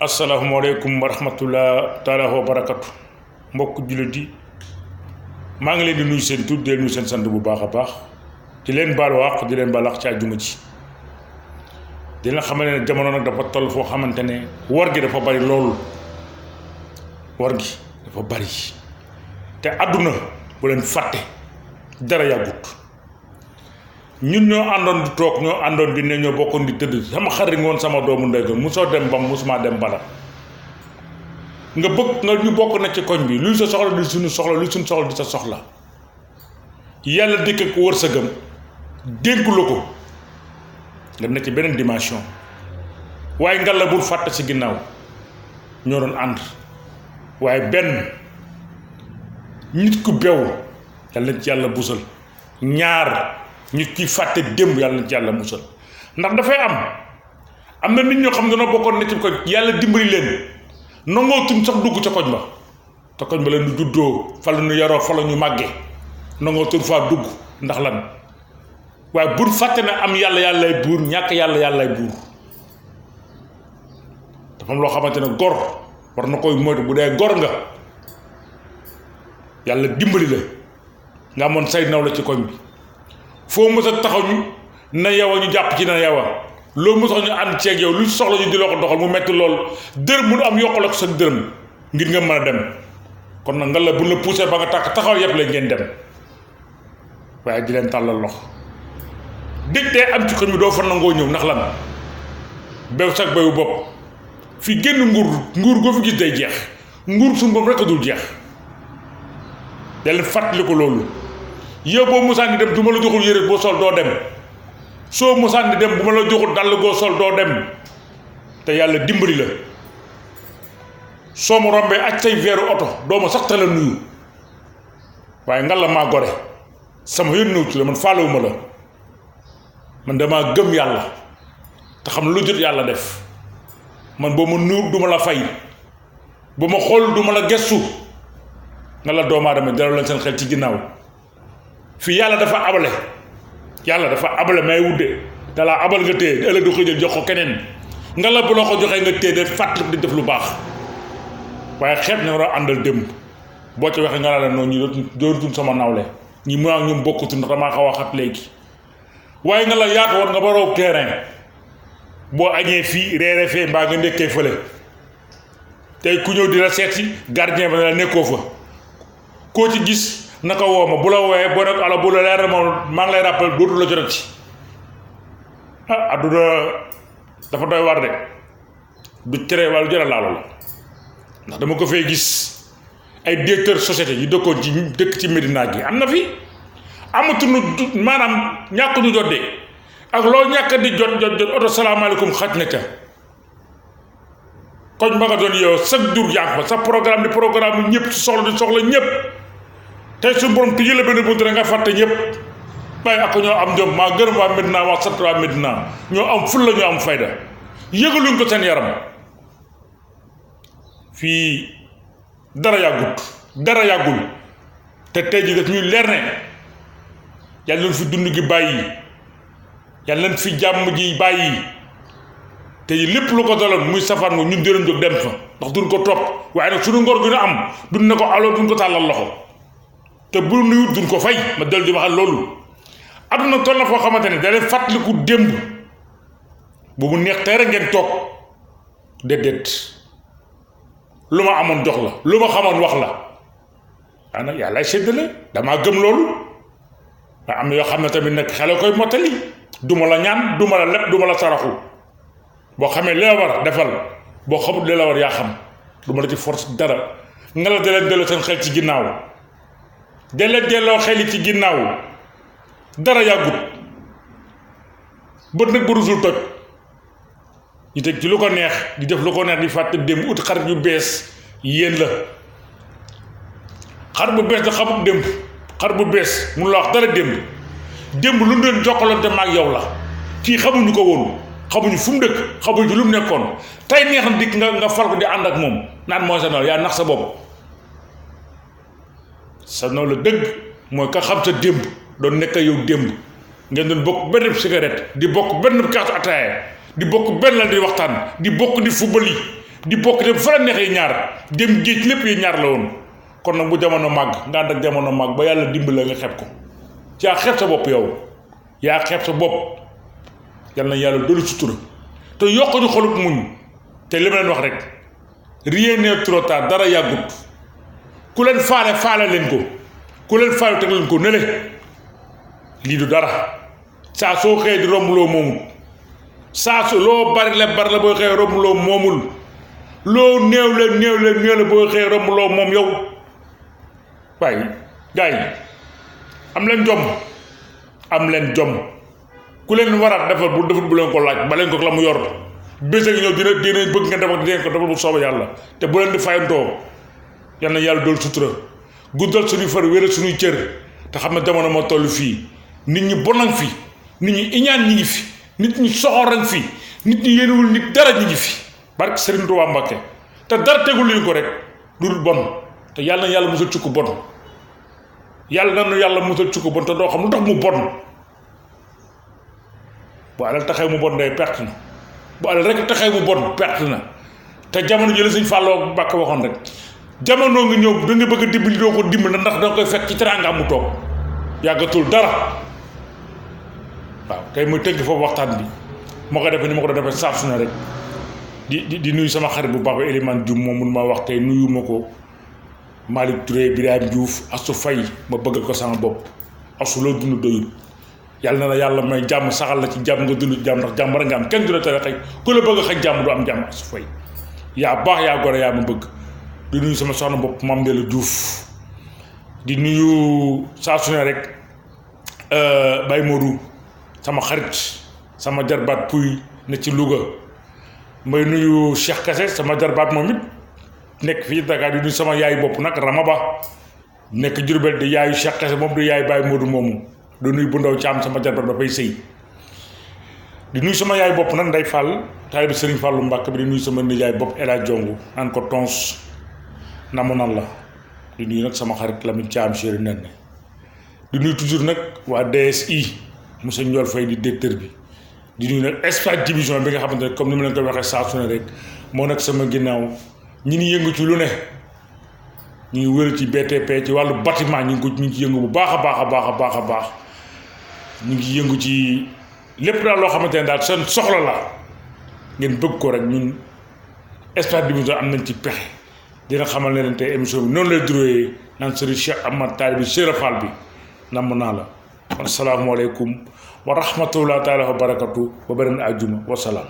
asalaamaaleykum wa rahmatullah taala wa barakatu mbokk jullit yi maa ngi leen di nuyu seen tur di leen nuyu seen sant bu baax a baax di leen baal wax di leen baal wax ci àjjuma ci dina xamal ne jamono nag dafa toll foo xamante ne war gi dafa bari loolu war gi dafa bari te àdduna bu leen fàtte dara yàggut ñun ñoo àndoon di toog ñoo àndoon di ne ñoo bokkoon di tëdd sama xarit ngoon sama doomu ndey ko musoo dem bam musuma dem bala nga bëgg nga ñu bokk na ci koñ bi luy sa soxla di suñu soxla luy suñu soxla di sa soxla yàlla dikk ko wërsëgam dénku la ko nga ne ci beneen dimension waaye ngalla bul fàtte si ginnaaw ñoo doon ànd waaye benn nit ku bew yàlla ci yàlla busal ñaar nit ki fàtte démb yàlla ci yàlla musal ndax dafay am na nit ñoo xam ne dañoo bokkoon ne ci koñ yàlla dimbali leen nangoo tum sax dugg ca koñ ba te koñ ba leen du juddoo fa la ñu yaroo fa la ñu màggee nangoo tum faa dugg ndax lan waaye bul fàtte ne am yàlla yàllay buur ñàkk yàlla yàllay buur dafa am loo xamante ne gor war na koy moytu bu dee gor nga yàlla dimbali la nga amoon say naw la ci koñ bi foo mës a taxaw ñu na yow a ñu jàpp ci na yow a loo mës a ñu ànd ceeg yow lu soxla ñu di la ko doxal mu metti lool dërëm mu am yokkal ak sa dërëm ngir nga mën a dem kon nag nga la bu la poussé ba nga tàkk taxaw yëpp la ngeen dem waaye di leen tàllal loxo dëgg dee am ci koñ bi doo fa nangoo ñëw ndax lan bew sax bewu bopp fi génn nguur goo fi gis day jeex nguur suñu bopp rekk dul jeex da leen fàttali ko loolu yow boo musaan di dem du ma la joxul yére boo sol doo dem soo musaan di dem bu ma la joxul dàll goo sol doo dem te yàlla dimbali la soo ma rombee aj say veeru oto doo ma sax tala nuyu waaye nga la maa gore sama yoon nëw ci la man faalewuma la man damaa gëm yàlla te xam lu jot yàlla def man boo ma nuur du ma la fay bu ma xool du ma la gestu nga la doomu aadama delloo leen seen xel ci ginnaaw fii yàlla dafa abale may wudde dalaa abal nga téye ëllëg du ko jël jox ko keneen nga la bu la ko joxee nga téye de fàttali di def lu baax waaye xeet na war a àndal démb boo ci waxee nga la noonu ñu dootuñ sama nawle ñi mu ak ñoom bokkutu ndax damaa xaw a xat léegi waaye nga la yaatu woon nga baroo terrain boo añee fii reere fee mbaa nga ndekkee fële tey ku ñëw di la seet si gardien ba ne la nekkoo fa koo ci gis naka woo ma bu la wooyee boo nekk ala bu la leer moom maa ngi lay rappel dootu la jotati adduna dafa doy war de du tere wala jëra laalo la ndax dama ko fay gis ay directeur société yu dëkkoon ci dëkk ci Médina gi am na fi amatuñu maanaam ñàkk ñu jot de ak loo ñàkk di jot oto salaamaaleykum xaj na ca koñ ba nga doon yow chaque jour yaa ngi fa sa programme di programme ñëpp ci soxla di soxla ñëpp tey su borom tijji la benn bunt nga fàtte ñëpp waaye ak ñoo am jom maa gërëm waa Médina waa sant waa Médina ñoo am ful la ñoo am fayda yëgaluñ ko seen yaram fii dara yàggul te tey ji daf ñuy leer ne yàlla leen fi dund gi bàyyi yàlla leen fi jàmm ji bàyyi te lépp lu ko daloon muy safaan nga ñun dinañ jóg dem fa ndax duñ ko topp waaye nag suñu ngor gi ñu am duñ ne ko aloo duñ ko tàllal loxo te bu nuyu duñ ko fay ma del di waxal loolu adduna toll na foo xamante ne da leen fàttaliku démb bu mu neex tey rek ngeen toog déedéet lu ma amoon jox la lu ma xamoon wax la waaye nag yàlla séddale damaa gëm loolu waaye am na yoo xam ne tamit nag xale koy mottali duma la ñaan duma la leb duma la saraxu boo xamee li la war defal boo xamut li la war yaa xam duma la ci force dara nga la daleen delloo seen xel ci ginnaaw delloo xel yi ci ginnaaw dara yàggut bët nag bu rusul toj ñu teg ci lu ko neex di def lu ko neex di fàtte démb ut xarit yu bees yéen la xar bu bees da xamut démb xar bu bees mun la wax dara démb lu mu doon jokkalante ma ak yow la kii xamuñu ko woon xamuñu fu mu dëkk xamuñu ci lu mu nekkoon tey neex na dikk nga fal ko di ànd ak moom naan mooy sa noonu yaa nax sa bopp sa noonu la dëgg mooy ka xam sa démb doon nekk yow démb ngeen doon bokk benn cigarette di bokk benn kaas ataaya di bokk benn la di waxtaan di bokk di fubali di bokk dem fa la neexee ñaar dem géej lépp yi ñaar la woon kon nag bu jamono màgg nga ànd ak jamono màgg ba yàlla dimbali nga xeeb ko yaa xeeb sa bopp yow yaa xeeb sa bopp yal na yàlla dolli sutura te yokk ñu xolub muñ te li ma leen wax rek rien n'est trop tard dara yàggut ku leen faale leen ko ku leen faale teg leen ko ne lii du dara saa soo xëyee di romb loo moomul saa su loo bari la boo xëyee romb loo moomul loo néew la boo xëyee romb loo moom yow waaye gars yi am leen jom ku leen war a defal bu leen ko laaj ba leen ko la mu yor bés a ngi ñëw dina bëgg nga defal dinañ ko defal bu soobee yàlla te bu leen di fayantoo yal na yàlla dool sutura guddal suñuy far wéral suñuy cër te xam ne jamono moo toll fii nit ñi bonang fi nit ñi iñaan ñi ngi fi nit ñi soxoran fi nit ñi yéenewul nit dara ñi ngi fi barke Serigne Touba Mbacké te dara tegul ñu ko rek dul bon te yàlla na yàlla musal ci ko bon yàlla na yàlla musal ci ko bon te doo xam lu tax mu bon bu alal taxee mu bon day perte na bu alal rek taxee mu bon perte na te jamono jële Sëñ Fallou Mbacké waxoon rek jamono nga ñëw da nga bëgg a dimbali doo ko dimbali ndax da nga koy fekk ci teraanga mu toog yàggatul dara waaw tey muy tënk foofu waxtaan bi moo ko defee ni ma ko doon defee saa su ne rek di nuyu sama xarit bu baax ba Elimane Diouf moom mun maa wax tey nuyu ma ko Malick Touré Birame Diouf Assou Faye ma bëgg ko sama bopp Assou loo dund doyul yàlla na la yàlla may jàmm saxal la ci jàmm nga dund jàmm ndax jàmm rek nga am kenn du la tere xëy ku la bëgg a xëy jàmm du am jàmm Assou Faye yaa baax yaa gore yaa ma bëgg di nuyu sama soxna bopp Mame Ndella Diouf di nuyu saa su ne rek Baye Modou sama xarit sama jarbaat puy ne ci Louga may nuyu Cheikh Kassé sama jarbaat moom it nekk fii Dakar di nuyu sama yaay bopp nag Rama Ba nekk Jurbel di yaayu Cheikh Kassé moom di yaay Baye Modou moomu di nuyu bu ndaw Caam sama jarbaat dafay sëy di nuyu sama yaay bopp nag Ndey Fall taalibe Serigne Fallou Mbacké bi di nuyu sama nijaay bopp El Hadj Jongu naan ko tons namu nan la di nuyu nag sama xarit Lamine Thiam chéri nen di nuyu toujours nag waa DSI monsieur Ndiol Faye di directeur bi di nuyu nag Espace division bi nga xamante ne comme ni ma leen koy waxee saa su ne rek moo nag sama ginnaaw ñi ngi yëngu ci lu ne ñu ngi wër ci BTP ci wàllu bâtiment ñu ngi ci yëngu bu baax a baax ñu ngi yëngu ci lépp daal loo xamante ne daal seen soxla la ngeen bëgg ko rek ñun Espace division am nañ ci pexe dina xamal ne leen tey émission bi noonu lay durée naan Serigne Cheikh Ahmad taalibe Cheikh Fall bi namm naa la asalaamaaleykum wa rahmatullahi taala wa barakatu wa beneen àjjuma wa salaam